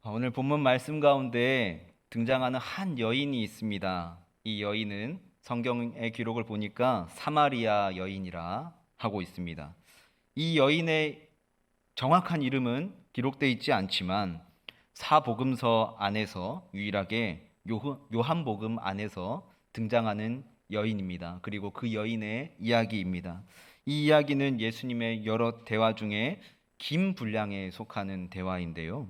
오늘 본문 말씀 가운데 등장하는 한 여인이 있습니다. 이 여인은 성경의 기록을 보니까 사마리아 여인이라 하고 있습니다. 이 여인의 정확한 이름은 기록되어 있지 않지만 사복음서 안에서 유일하게 요한복음 안에서 등장하는 여인입니다. 그리고 그 여인의 이야기입니다. 이 이야기는 예수님의 여러 대화 중에 긴 분량에 속하는 대화인데요.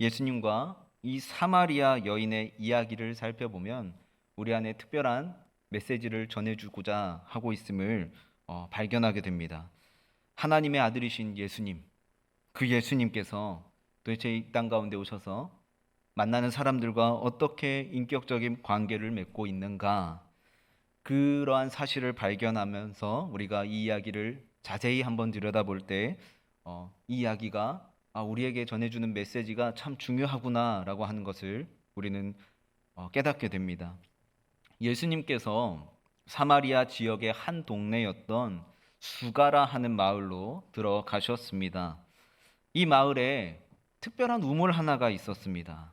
예수님과 이 사마리아 여인의 이야기를 살펴보면 우리 안에 특별한 메시지를 전해주고자 하고 있음을 발견하게 됩니다. 하나님의 아들이신 예수님, 그 예수님께서 도대체 이 땅 가운데 오셔서 만나는 사람들과 어떻게 인격적인 관계를 맺고 있는가, 그러한 사실을 발견하면서 우리가 이 이야기를 자세히 한번 들여다볼 때 이 이야기가 우리에게 전해주는 메시지가 참 중요하구나라고 하는 것을 우리는 깨닫게 됩니다. 예수님께서 사마리아 지역의 한 동네였던 수가라 하는 마을로 들어가셨습니다. 이 마을에 특별한 우물 하나가 있었습니다.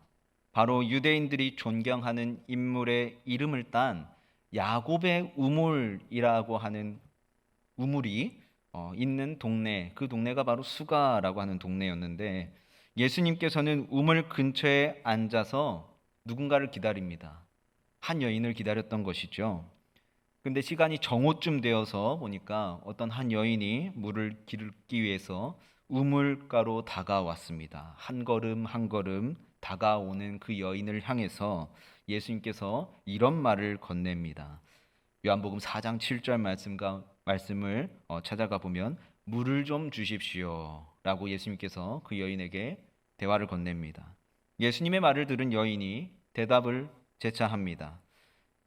바로 유대인들이 존경하는 인물의 이름을 딴 야곱의 우물이라고 하는 우물이 있는 동네, 그 동네가 바로 수가라고 하는 동네였는데, 예수님께서는 우물 근처에 앉아서 누군가를 기다립니다. 한 여인을 기다렸던 것이죠. 근데 시간이 정오쯤 되어서 보니까 어떤 한 여인이 물을 기르기 위해서 우물가로 다가왔습니다. 한 걸음 한 걸음 다가오는 그 여인을 향해서 예수님께서 이런 말을 건넵니다. 요한복음 4장 7절 말씀을 찾아가 보면 물을 좀 주십시오 라고 예수님께서 그 여인에게 대화를 건넵니다. 예수님의 말을 들은 여인이 대답을 재차합니다.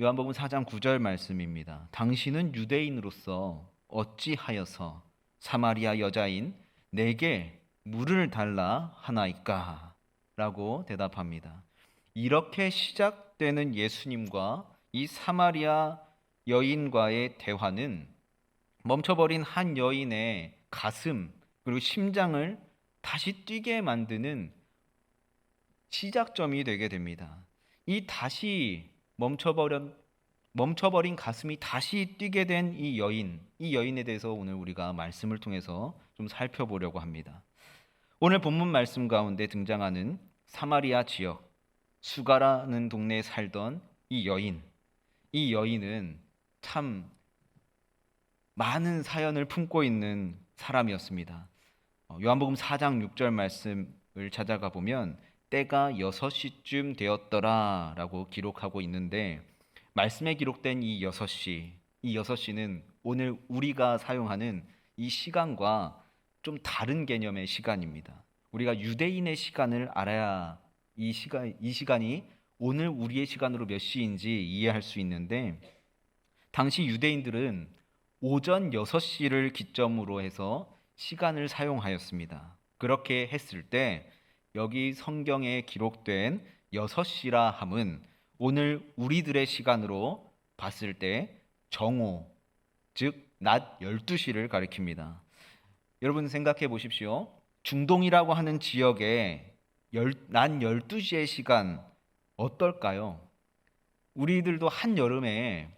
요한복음 4장 9절 말씀입니다. 당신은 유대인으로서 어찌하여서 사마리아 여자인 내게 물을 달라 하나이까? 라고 대답합니다. 이렇게 시작되는 예수님과 이 사마리아 여인과의 대화는 멈춰버린 한 여인의 가슴 그리고 심장을 다시 뛰게 만드는 시작점이 되게 됩니다. 이 다시 멈춰버린 가슴이 다시 뛰게 된 이 여인에 대해서 오늘 우리가 말씀을 통해서 좀 살펴보려고 합니다. 오늘 본문 말씀 가운데 등장하는 사마리아 지역 수가라는 동네에 살던 이 여인은 참 많은 사연을 품고 있는 사람이었습니다. 요한복음 4장 6절 말씀을 찾아가 보면 때가 6시쯤 되었더라 라고 기록하고 있는데, 말씀에 기록된 이 6시는 오늘 우리가 사용하는 이 시간과 좀 다른 개념의 시간입니다. 우리가 유대인의 시간을 알아야 이 시간이 오늘 우리의 시간으로 몇 시인지 이해할 수 있는데, 당시 유대인들은 오전 6시를 기점으로 해서 시간을 사용하였습니다. 그렇게 했을 때 여기 성경에 기록된 6시라 함은 오늘 우리들의 시간으로 봤을 때 정오, 즉 낮 12시를 가리킵니다. 여러분 생각해 보십시오. 중동이라고 하는 지역에 낮 12시의 시간 어떨까요? 우리들도 한여름에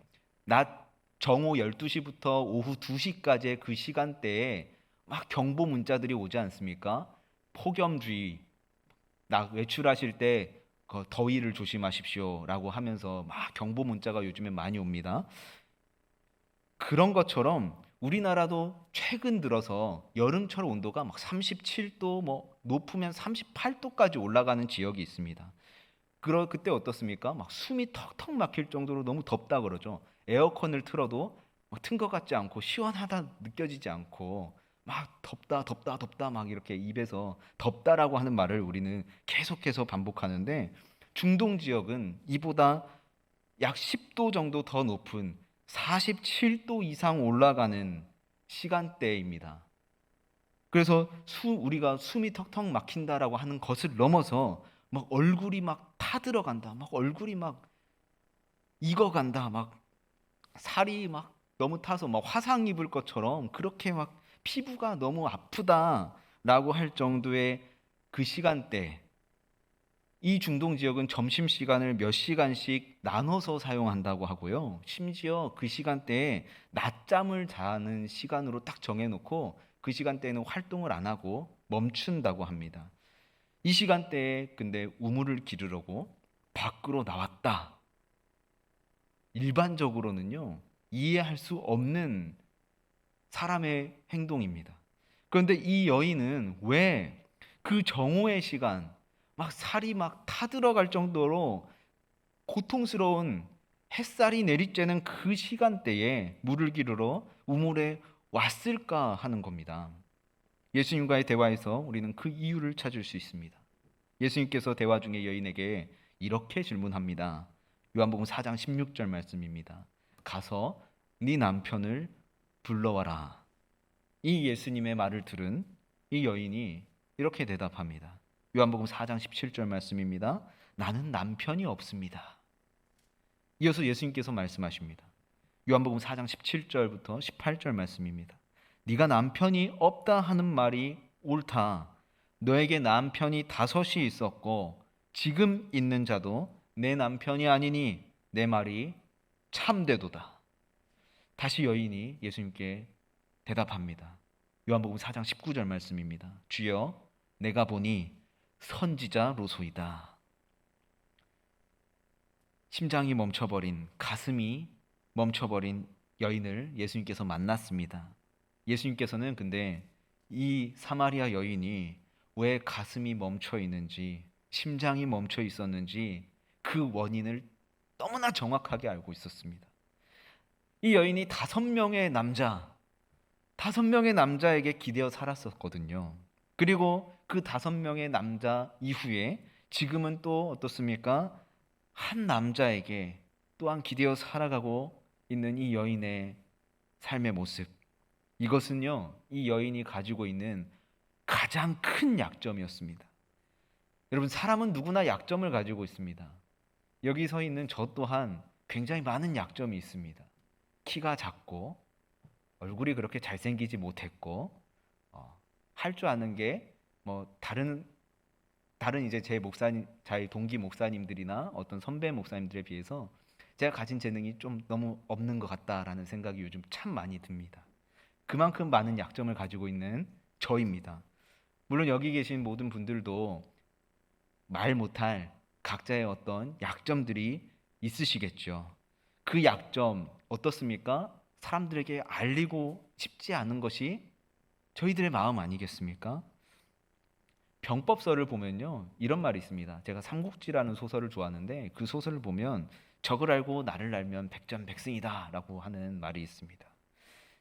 낮 정오 12시부터 오후 2시까지의 그 시간대에 막 경보 문자들이 오지 않습니까? 폭염주의, 외출하실 때 더위를 조심하십시오 라고 하면서 막 경보 문자가 요즘에 많이 옵니다. 그런 것처럼 우리나라도 최근 들어서 여름철 온도가 막 37도, 높으면 38도까지 올라가는 지역이 있습니다. 그때 어떻습니까? 막 숨이 턱턱 막힐 정도로 너무 덥다 그러죠. 에어컨을 틀어도 튼 것 같지 않고 시원하다 느껴지지 않고 막 덥다 덥다 덥다 막 이렇게 입에서 덥다라고 하는 말을 우리는 계속해서 반복하는데, 중동 지역은 이보다 약 10도 정도 더 높은 47도 이상 올라가는 시간대입니다. 그래서 우리가 숨이 턱턱 막힌다라고 하는 것을 넘어서 막 얼굴이 막 타들어간다, 막 얼굴이 막 익어간다, 막 살이 막 너무 타서 막 화상 입을 것처럼 그렇게 막 피부가 너무 아프다라고 할 정도의 그 시간대, 이 중동 지역은 점심시간을 몇 시간씩 나눠서 사용한다고 하고요. 심지어 그 시간대에 낮잠을 자는 시간으로 딱 정해놓고 그 시간대에는 활동을 안 하고 멈춘다고 합니다. 이 시간대에 근데 우물을 기르려고 밖으로 나왔다. 일반적으로는요, 이해할 수 없는 사람의 행동입니다. 그런데 이 여인은 왜 그 정오의 시간, 막 살이 막 타들어갈 정도로 고통스러운 햇살이 내리쬐는 그 시간대에 물을 기르러 우물에 왔을까 하는 겁니다. 예수님과의 대화에서 우리는 그 이유를 찾을 수 있습니다. 예수님께서 대화 중에 여인에게 이렇게 질문합니다. 요한복음 4장 16절 말씀입니다. 가서 네 남편을 불러와라. 이 예수님의 말을 들은 이 여인이 이렇게 대답합니다. 요한복음 4장 17절 말씀입니다. 나는 남편이 없습니다. 이어서 예수님께서 말씀하십니다. 요한복음 4장 17절부터 18절 말씀입니다. 네가 남편이 없다 하는 말이 옳다. 너에게 남편이 5이 있었고 지금 있는 자도 내 남편이 아니니 내 말이 참되도다. 다시 여인이 예수님께 대답합니다. 요한복음 4장 19절 말씀입니다. 주여, 내가 보니 선지자로소이다. 심장이 멈춰버린, 가슴이 멈춰버린 여인을 예수님께서 만났습니다. 예수님께서는 근데 이 사마리아 여인이 왜 가슴이 멈춰 있는지, 심장이 멈춰 있었는지 그 원인을 너무나 정확하게 알고 있었습니다. 이 여인이 5명의 남자에게 기대어 살았었거든요. 그리고 그 5명의 남자 이후에 지금은 또 어떻습니까? 한 남자에게 또한 기대어 살아가고 있는 이 여인의 삶의 모습. 이것은요, 이 여인이 가지고 있는 가장 큰 약점이었습니다. 여러분, 사람은 누구나 약점을 가지고 있습니다. 여기 서 있는 저 또한 굉장히 많은 약점이 있습니다. 키가 작고 얼굴이 그렇게 잘생기지 못했고 할 줄 아는 게 뭐 다른 이제 저희 동기 목사님들이나 어떤 선배 목사님들에 비해서 제가 가진 재능이 좀 너무 없는 것 같다라는 생각이 요즘 참 많이 듭니다. 그만큼 많은 약점을 가지고 있는 저입니다. 물론 여기 계신 모든 분들도 말 못할 각자의 어떤 약점들이 있으시겠죠. 그 약점 어떻습니까? 사람들에게 알리고 싶지 않은 것이 저희들의 마음 아니겠습니까? 병법서를 보면요, 이런 말이 있습니다. 제가 삼국지라는 소설을 좋아하는데 그 소설을 보면 적을 알고 나를 알면 백전백승이다 라고 하는 말이 있습니다.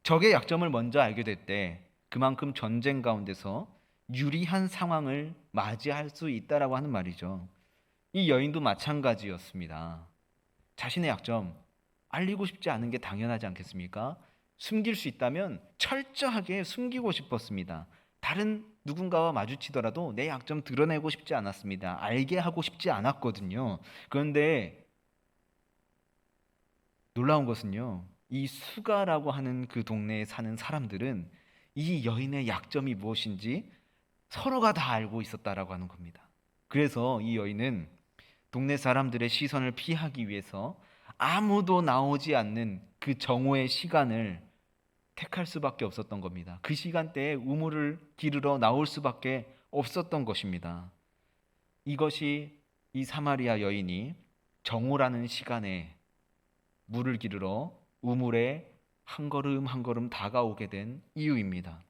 적의 약점을 먼저 알게 될 때 그만큼 전쟁 가운데서 유리한 상황을 맞이할 수 있다라고 하는 말이죠. 이 여인도 마찬가지였습니다. 자신의 약점 알리고 싶지 않은 게 당연하지 않겠습니까? 숨길 수 있다면 철저하게 숨기고 싶었습니다. 다른 누군가와 마주치더라도 내 약점 드러내고 싶지 않았습니다. 알게 하고 싶지 않았거든요. 그런데 놀라운 것은요, 이 수가라고 하는 그 동네에 사는 사람들은 이 여인의 약점이 무엇인지 서로가 다 알고 있었다라고 하는 겁니다. 그래서 이 여인은 동네 사람들의 시선을 피하기 위해서 아무도 나오지 않는 그 정오의 시간을 택할 수밖에 없었던 겁니다. 그 시간대에 우물을 기르러 나올 수밖에 없었던 것입니다. 이것이 이 사마리아 여인이 정오라는 시간에 물을 기르러 우물에 한 걸음 한 걸음 다가오게 된 이유입니다.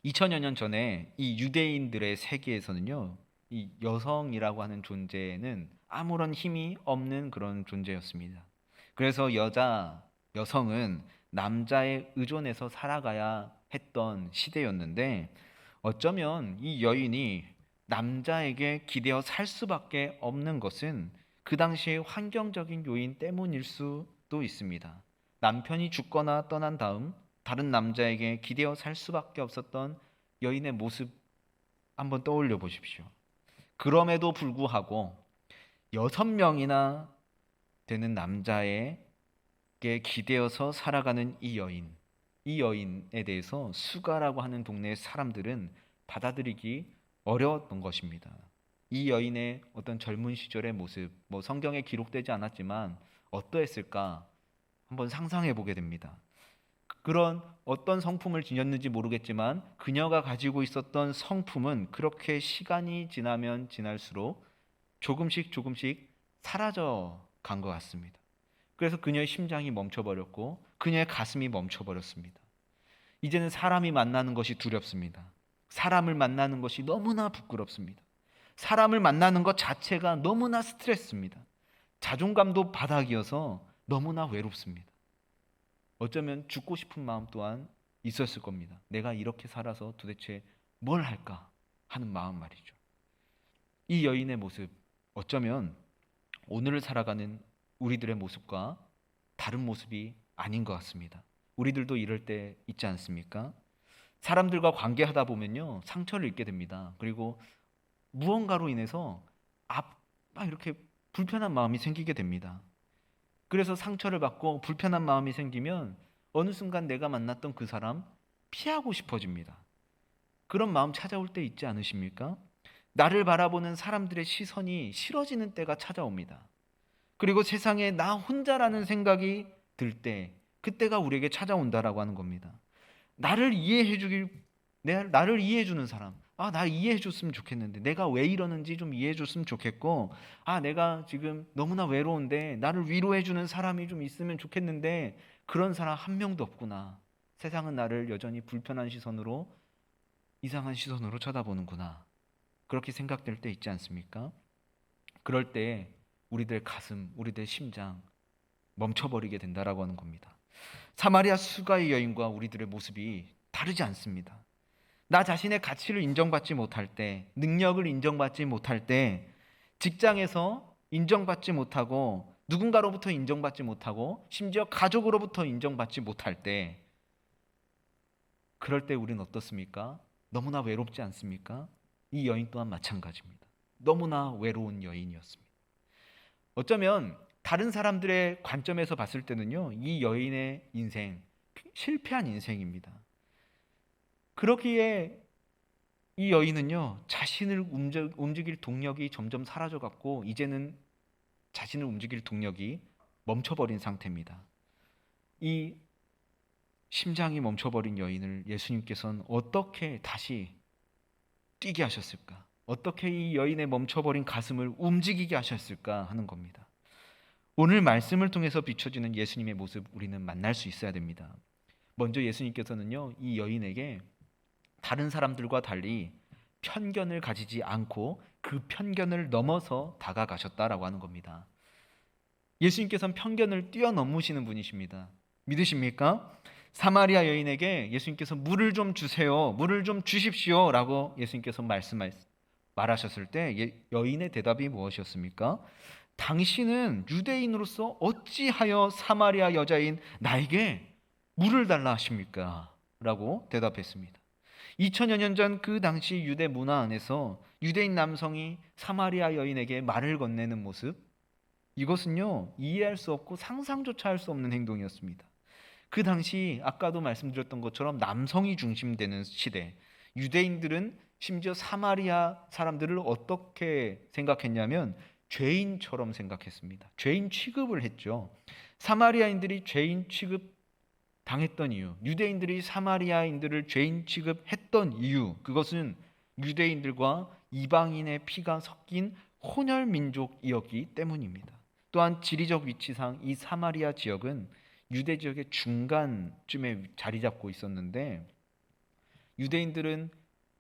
2000여 년 전에 이 유대인들의 세계에서는요, 이 여성이라고 하는 존재는 아무런 힘이 없는 그런 존재였습니다. 그래서 여성은 남자에 의존해서 살아가야 했던 시대였는데 어쩌면 이 여인이 남자에게 기대어 살 수밖에 없는 것은 그 당시의 환경적인 요인 때문일 수도 있습니다. 남편이 죽거나 떠난 다음 다른 남자에게 기대어 살 수밖에 없었던 여인의 모습 한번 떠올려 보십시오. 그럼에도 불구하고 6명이나 되는 남자에게 기대어서 살아가는 이 여인에 대해서 수가라고 하는 동네의 사람들은 받아들이기 어려웠던 것입니다. 이 여인의 어떤 젊은 시절의 모습, 뭐 성경에 기록되지 않았지만 어떠했을까 한번 상상해 보게 됩니다. 그런 어떤 성품을 지녔는지 모르겠지만 그녀가 가지고 있었던 성품은 그렇게 시간이 지나면 지날수록 조금씩 조금씩 사라져 간 것 같습니다. 그래서 그녀의 심장이 멈춰버렸고 그녀의 가슴이 멈춰버렸습니다. 이제는 사람이 만나는 것이 두렵습니다. 사람을 만나는 것이 너무나 부끄럽습니다. 사람을 만나는 것 자체가 너무나 스트레스입니다. 자존감도 바닥이어서 너무나 외롭습니다. 어쩌면 죽고 싶은 마음 또한 있었을 겁니다. 내가 이렇게 살아서 도대체 뭘 할까 하는 마음 말이죠. 이 여인의 모습, 어쩌면 오늘을 살아가는 우리들의 모습과 다른 모습이 아닌 것 같습니다. 우리들도 이럴 때 있지 않습니까? 사람들과 관계하다 보면요, 상처를 입게 됩니다. 그리고 무언가로 인해서 막 이렇게 불편한 마음이 생기게 됩니다. 그래서 상처를 받고 불편한 마음이 생기면 어느 순간 내가 만났던 그 사람 피하고 싶어집니다. 그런 마음 찾아올 때 있지 않으십니까? 나를 바라보는 사람들의 시선이 싫어지는 때가 찾아옵니다. 그리고 세상에 나 혼자라는 생각이 들 때, 그때가 우리에게 찾아온다라고 하는 겁니다. 나를 이해해 주는 사람, 나 이해해 줬으면 좋겠는데, 내가 왜 이러는지 좀 이해해 줬으면 좋겠고, 내가 지금 너무나 외로운데 나를 위로해 주는 사람이 좀 있으면 좋겠는데 그런 사람 한 명도 없구나. 세상은 나를 여전히 불편한 시선으로, 이상한 시선으로 쳐다보는구나. 그렇게 생각될 때 있지 않습니까? 그럴 때 우리들의 가슴, 우리들의 심장 멈춰버리게 된다라고 하는 겁니다. 사마리아 수가의 여인과 우리들의 모습이 다르지 않습니다. 나 자신의 가치를 인정받지 못할 때, 능력을 인정받지 못할 때, 직장에서 인정받지 못하고 누군가로부터 인정받지 못하고 심지어 가족으로부터 인정받지 못할 때, 그럴 때 우리는 어떻습니까? 너무나 외롭지 않습니까? 이 여인 또한 마찬가지입니다. 너무나 외로운 여인이었습니다. 어쩌면 다른 사람들의 관점에서 봤을 때는요, 이 여인의 인생, 실패한 인생입니다. 그렇기에 이 여인은요, 자신을 움직일 동력이 점점 사라져갔고 이제는 자신을 움직일 동력이 멈춰버린 상태입니다. 이 심장이 멈춰버린 여인을 예수님께서는 어떻게 다시 뛰게 하셨을까? 어떻게 이 여인의 멈춰버린 가슴을 움직이게 하셨을까 하는 겁니다. 오늘 말씀을 통해서 비춰지는 예수님의 모습 우리는 만날 수 있어야 됩니다. 먼저 예수님께서는요, 이 여인에게 다른 사람들과 달리 편견을 가지지 않고 그 편견을 넘어서 다가가셨다라고 하는 겁니다. 예수님께서는 편견을 뛰어넘으시는 분이십니다. 믿으십니까? 사마리아 여인에게 예수님께서 물을 좀 주세요, 물을 좀 주십시오 라고 예수님께서 말하셨을 때 여인의 대답이 무엇이었습니까? 당신은 유대인으로서 어찌하여 사마리아 여자인 나에게 물을 달라 하십니까? 라고 대답했습니다. 2000여 년 전 그 당시 유대 문화 안에서 유대인 남성이 사마리아 여인에게 말을 건네는 모습, 이것은요, 이해할 수 없고 상상조차 할 수 없는 행동이었습니다. 그 당시 아까도 말씀드렸던 것처럼 남성이 중심되는 시대, 유대인들은 심지어 사마리아 사람들을 어떻게 생각했냐면 죄인처럼 생각했습니다. 죄인 취급을 했죠. 사마리아인들이 죄인 취급 당했던 이유, 유대인들이 사마리아인들을 죄인 취급했던 이유, 그것은 유대인들과 이방인의 피가 섞인 혼혈 민족이었기 때문입니다. 또한 지리적 위치상 이 사마리아 지역은 유대 지역의 중간쯤에 자리 잡고 있었는데 유대인들은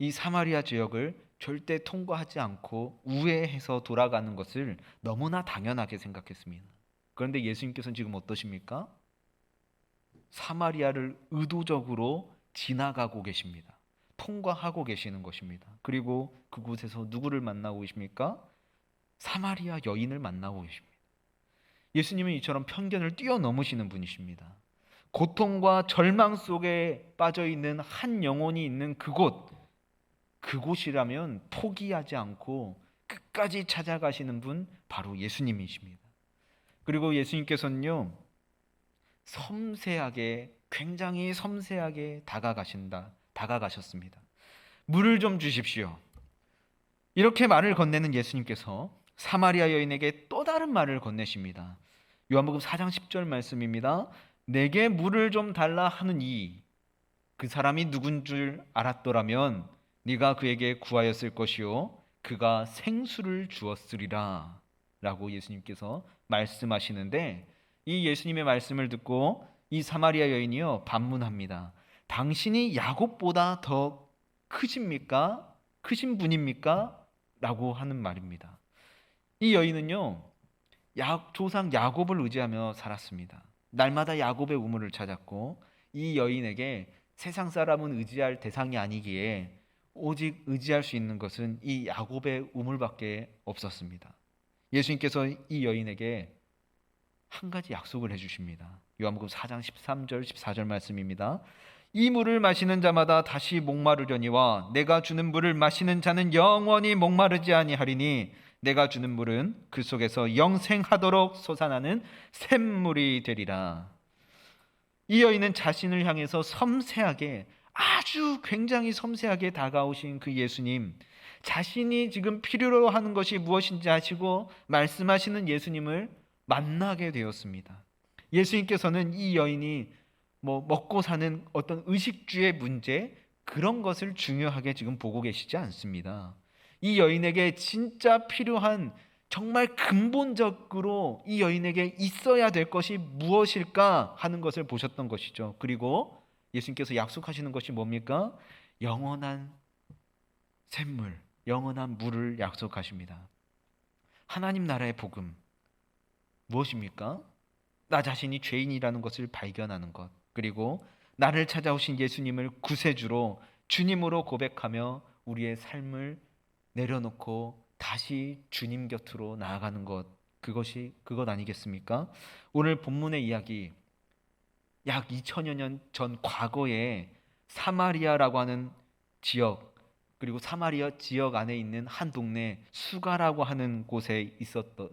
이 사마리아 지역을 절대 통과하지 않고 우회해서 돌아가는 것을 너무나 당연하게 생각했습니다. 그런데 예수님께서는 지금 어떠십니까? 사마리아를 의도적으로 지나가고 계십니다. 통과하고 계시는 것입니다. 그리고 그곳에서 누구를 만나고 계십니까? 사마리아 여인을 만나고 계십니다. 예수님은 이처럼 편견을 뛰어넘으시는 분이십니다. 고통과 절망 속에 빠져있는 한 영혼이 있는 그곳이라면 포기하지 않고 끝까지 찾아가시는 분, 바로 예수님이십니다. 그리고 예수님께서는요, 굉장히 섬세하게 다가가셨습니다. 물을 좀 주십시오. 이렇게 말을 건네는 예수님께서 사마리아 여인에게 또 다른 말을 건네십니다. 요한복음 4장 10절 말씀입니다. 내게 물을 좀 달라 하느니 그 사람이 누군 줄 알았더라면 네가 그에게 구하였을 것이요 그가 생수를 주었으리라 라고 예수님께서 말씀하시는데, 이 예수님의 말씀을 듣고 이 사마리아 여인이요 반문합니다. 당신이 야곱보다 더 크십니까? 크신 분입니까? 라고 하는 말입니다. 이 여인은요 조상 야곱을 의지하며 살았습니다. 날마다 야곱의 우물을 찾았고, 이 여인에게 세상 사람은 의지할 대상이 아니기에 오직 의지할 수 있는 것은 이 야곱의 우물밖에 없었습니다. 예수님께서 이 여인에게 한 가지 약속을 해주십니다. 요한복음 4장 13절 14절 말씀입니다. 이 물을 마시는 자마다 다시 목마르려니와 내가 주는 물을 마시는 자는 영원히 목마르지 아니하리니 내가 주는 물은 그 속에서 영생하도록 솟아나는 샘물이 되리라. 이 여인은 자신을 향해서 섬세하게, 아주 굉장히 섬세하게 다가오신 그 예수님, 자신이 지금 필요로 하는 것이 무엇인지 아시고 말씀하시는 예수님을 만나게 되었습니다. 예수님께서는 이 여인이 먹고 사는 어떤 의식주의 문제, 그런 것을 중요하게 지금 보고 계시지 않습니다. 이 여인에게 진짜 필요한, 정말 근본적으로 이 여인에게 있어야 될 것이 무엇일까 하는 것을 보셨던 것이죠. 그리고 예수님께서 약속하시는 것이 뭡니까? 영원한 샘물, 영원한 물을 약속하십니다. 하나님 나라의 복음 무엇입니까? 나 자신이 죄인이라는 것을 발견하는 것, 그리고 나를 찾아오신 예수님을 구세주로, 주님으로 고백하며 우리의 삶을 내려놓고 다시 주님 곁으로 나아가는 것, 그것 아니겠습니까? 오늘 본문의 이야기, 약 2000여 년 전 과거에 사마리아라고 하는 지역, 그리고 사마리아 지역 안에 있는 한 동네 수가라고 하는 곳에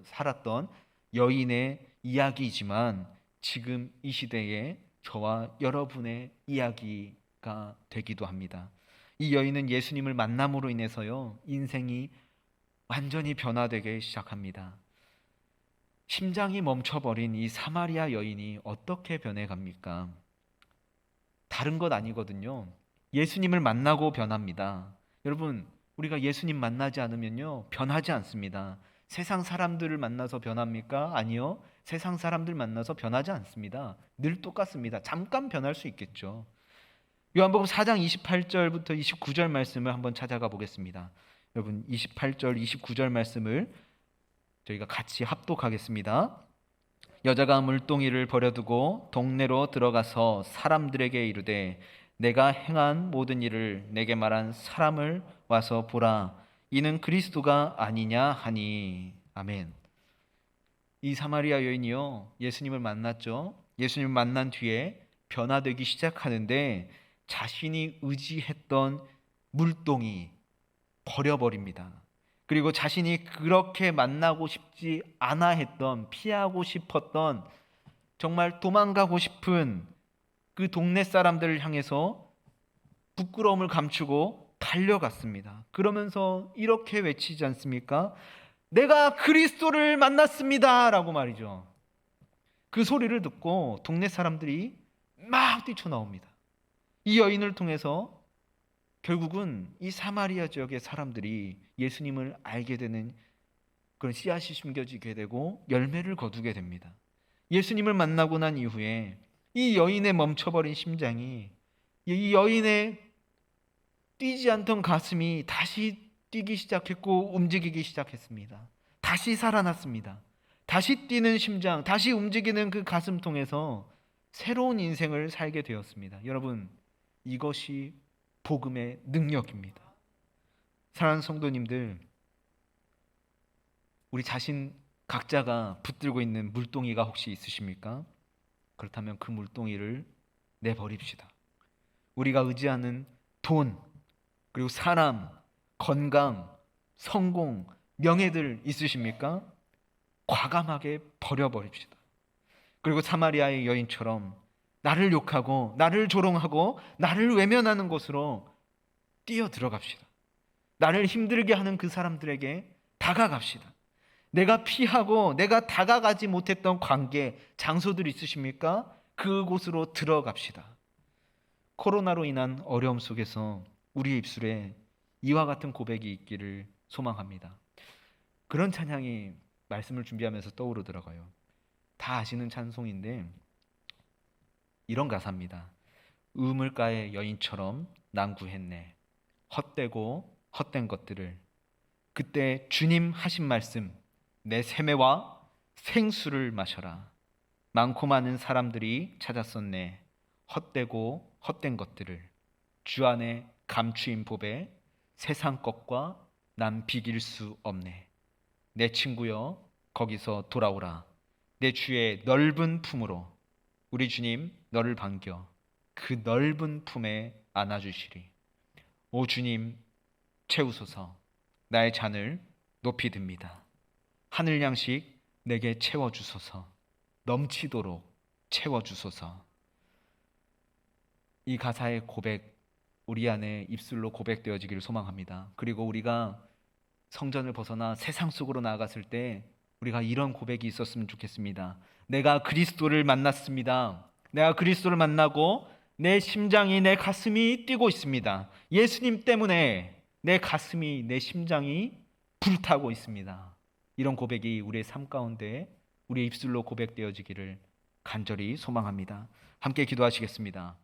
살았던 여인의 이야기이지만, 지금 이 시대에 저와 여러분의 이야기가 되기도 합니다. 이 여인은 예수님을 만남으로 인해서요 인생이 완전히 변화되기 시작합니다. 심장이 멈춰버린 이 사마리아 여인이 어떻게 변해갑니까? 다른 것 아니거든요. 예수님을 만나고 변합니다. 여러분, 우리가 예수님 만나지 않으면요 변하지 않습니다. 세상 사람들을 만나서 변합니까? 아니요. 세상 사람들 만나서 변하지 않습니다. 늘 똑같습니다. 잠깐 변할 수 있겠죠. 요한복음 4장 28절부터 29절 말씀을 한번 찾아가 보겠습니다. 여러분, 28절 29절 말씀을 저희가 같이 합독하겠습니다. 여자가 물동이를 버려두고 동네로 들어가서 사람들에게 이르되 내가 행한 모든 일을 내게 말한 사람을 와서 보라, 이는 그리스도가 아니냐 하니. 아멘. 이 사마리아 여인이요 예수님을 만났죠. 예수님을 만난 뒤에 변화되기 시작하는데 자신이 의지했던 물동이 버려버립니다. 그리고 자신이 그렇게 만나고 싶지 않아 했던, 피하고 싶었던, 정말 도망가고 싶은 그 동네 사람들을 향해서 부끄러움을 감추고 달려갔습니다. 그러면서 이렇게 외치지 않습니까? 내가 그리스도를 만났습니다 라고 말이죠. 그 소리를 듣고 동네 사람들이 막 뛰쳐나옵니다. 이 여인을 통해서 결국은 이 사마리아 지역의 사람들이 예수님을 알게 되는 그런 씨앗이 심겨지게 되고 열매를 거두게 됩니다. 예수님을 만나고 난 이후에 이 여인의 멈춰버린 심장이, 이 여인의 뛰지 않던 가슴이 다시 뛰기 시작했고 움직이기 시작했습니다. 다시 살아났습니다. 다시 뛰는 심장, 다시 움직이는 그 가슴 통해서 새로운 인생을 살게 되었습니다. 여러분, 이것이 복음의 능력입니다. 사랑하는 성도님들, 우리 자신 각자가 붙들고 있는 물동이가 혹시 있으십니까? 그렇다면 그 물동이를 내버립시다. 우리가 의지하는 돈, 그리고 사람, 건강, 성공, 명예들 있으십니까? 과감하게 버려버립시다. 그리고 사마리아의 여인처럼 나를 욕하고 나를 조롱하고 나를 외면하는 곳으로 뛰어 들어갑시다. 나를 힘들게 하는 그 사람들에게 다가갑시다. 내가 피하고 내가 다가가지 못했던 관계, 장소들 있으십니까? 그곳으로 들어갑시다. 코로나로 인한 어려움 속에서 우리의 입술에 이와 같은 고백이 있기를 소망합니다. 그런 찬양이 말씀을 준비하면서 떠오르더라고요. 다 아시는 찬송인데 이런 가사입니다. 우물가의 여인처럼 난 구했네. 헛되고 헛된 것들을. 그때 주님 하신 말씀, 내 세매와 생수를 마셔라. 많고 많은 사람들이 찾았었네. 헛되고 헛된 것들을. 주 안에 감추인 법에 세상 것과 난 비길 수 없네. 내 친구여, 거기서 돌아오라. 내 주의 넓은 품으로. 우리 주님 너를 반겨 그 넓은 품에 안아주시리. 오 주님 채우소서. 나의 잔을 높이 듭니다. 하늘 양식 내게 채워주소서. 넘치도록 채워주소서. 이 가사의 고백, 우리 안에 입술로 고백되어지기를 소망합니다. 그리고 우리가 성전을 벗어나 세상 속으로 나아갔을 때 우리가 이런 고백이 있었으면 좋겠습니다. 내가 그리스도를 만났습니다. 내가 그리스도를 만나고 내 심장이, 내 가슴이 뛰고 있습니다. 예수님 때문에 내 가슴이, 내 심장이 불타고 있습니다. 이런 고백이 우리의 삶 가운데 우리의 입술로 고백되어지기를 간절히 소망합니다. 함께 기도하시겠습니다.